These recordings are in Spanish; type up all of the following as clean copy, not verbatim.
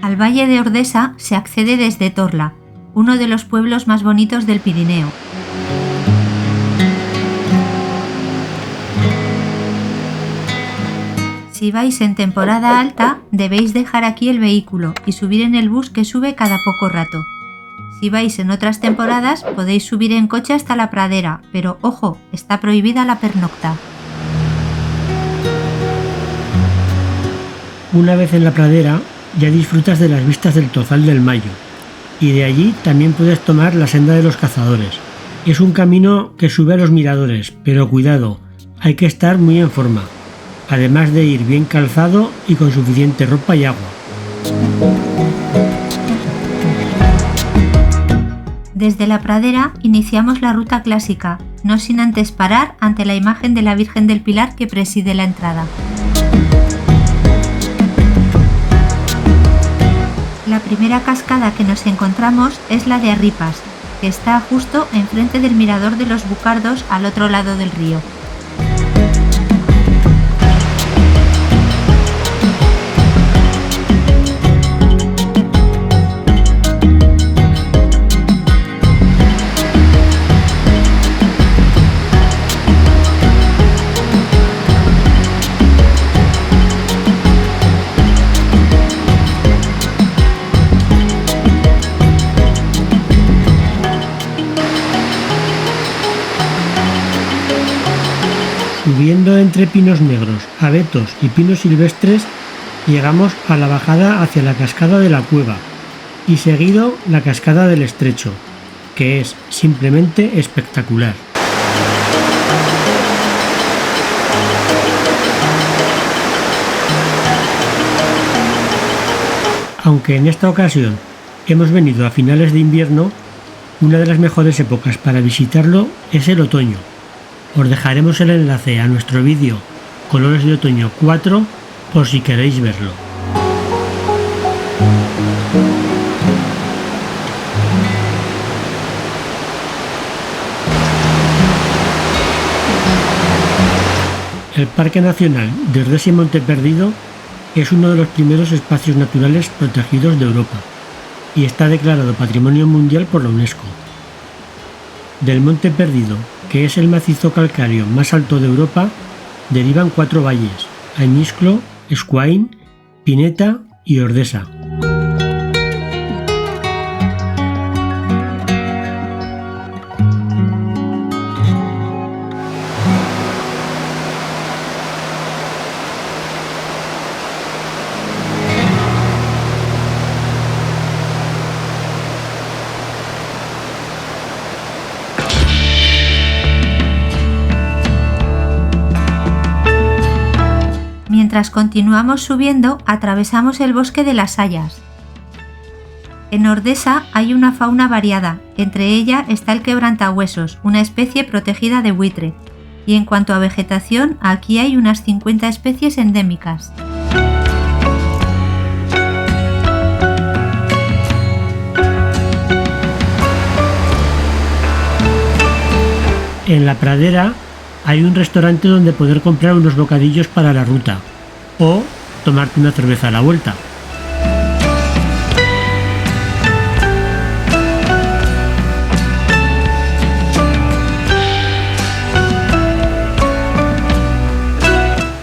Al Valle de Ordesa se accede desde Torla, uno de los pueblos más bonitos del Pirineo. Si vais en temporada alta, debéis dejar aquí el vehículo y subir en el bus que sube cada poco rato. Si vais en otras temporadas, podéis subir en coche hasta la pradera, pero ojo, está prohibida la pernocta. Una vez en la pradera, ya disfrutas de las vistas del Tozal del Mayo, y de allí también puedes tomar la senda de los cazadores. Es un camino que sube a los miradores, pero cuidado, hay que estar muy en forma, además de ir bien calzado y con suficiente ropa y agua. Desde la pradera iniciamos la ruta clásica, no sin antes parar ante la imagen de la Virgen del Pilar que preside la entrada. La primera cascada que nos encontramos es la de Arripas, que está justo enfrente del mirador de los Bucardos al otro lado del río. Subiendo entre pinos negros, abetos y pinos silvestres, llegamos a la bajada hacia la cascada de la Cueva y seguido la cascada del Estrecho, que es simplemente espectacular. Aunque en esta ocasión hemos venido a finales de invierno, una de las mejores épocas para visitarlo es el otoño. Os dejaremos el enlace a nuestro vídeo Colores de Otoño 4 por si queréis verlo. El Parque Nacional de Ordesa y Monte Perdido es uno de los primeros espacios naturales protegidos de Europa y está declarado Patrimonio Mundial por la UNESCO. Del Monte Perdido, que es el macizo calcáreo más alto de Europa, derivan 4 valles: Añisclo, Escuain, Pineta y Ordesa. Mientras continuamos subiendo, atravesamos el bosque de las Hayas. En Ordesa hay una fauna variada, entre ella está el quebrantahuesos, una especie protegida de buitre, y en cuanto a vegetación, aquí hay unas 50 especies endémicas. En la pradera hay un restaurante donde poder comprar unos bocadillos para la ruta o tomarte una cerveza a la vuelta.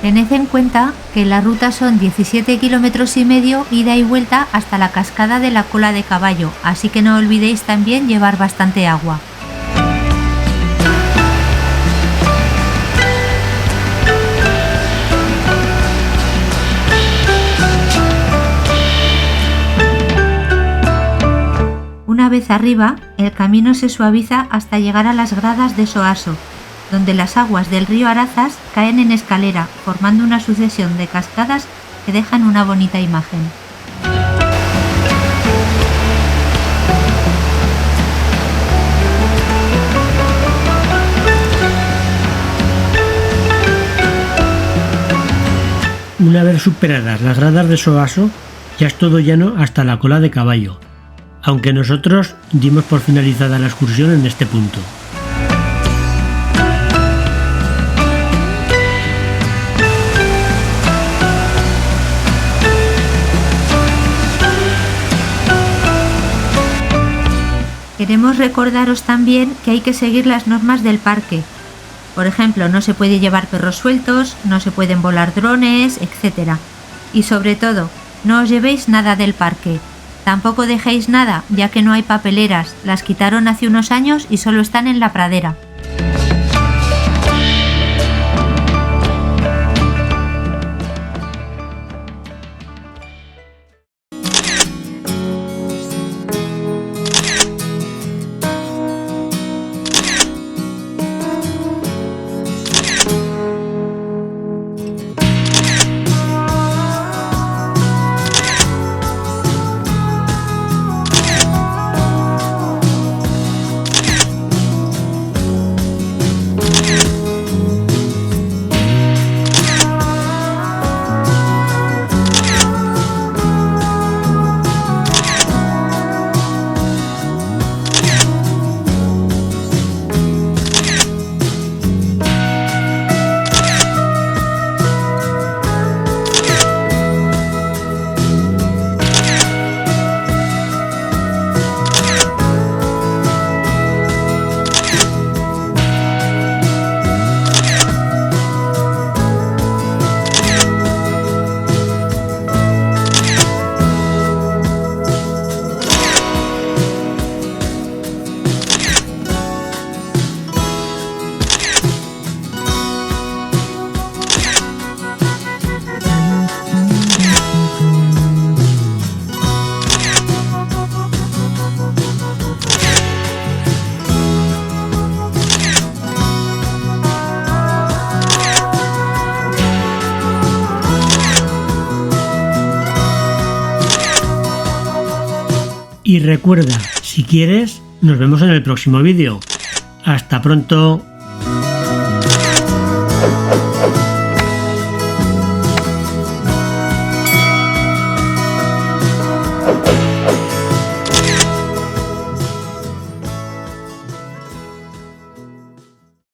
Tened en cuenta que la ruta son 17,5 kilómetros ida y vuelta hasta la cascada de la Cola de Caballo, así que no olvidéis también llevar bastante agua. Una vez arriba, el camino se suaviza hasta llegar a las gradas de Soaso, donde las aguas del río Arazas caen en escalera, formando una sucesión de cascadas que dejan una bonita imagen. Una vez superadas las gradas de Soaso, ya es todo llano hasta la Cola de Caballo, aunque nosotros dimos por finalizada la excursión en este punto. Queremos recordaros también que hay que seguir las normas del parque. Por ejemplo, no se puede llevar perros sueltos, no se pueden volar drones, etc. Y sobre todo, no os llevéis nada del parque. Tampoco dejéis nada, ya que no hay papeleras, las quitaron hace unos años y solo están en la pradera. Y recuerda, si quieres, nos vemos en el próximo vídeo. ¡Hasta pronto!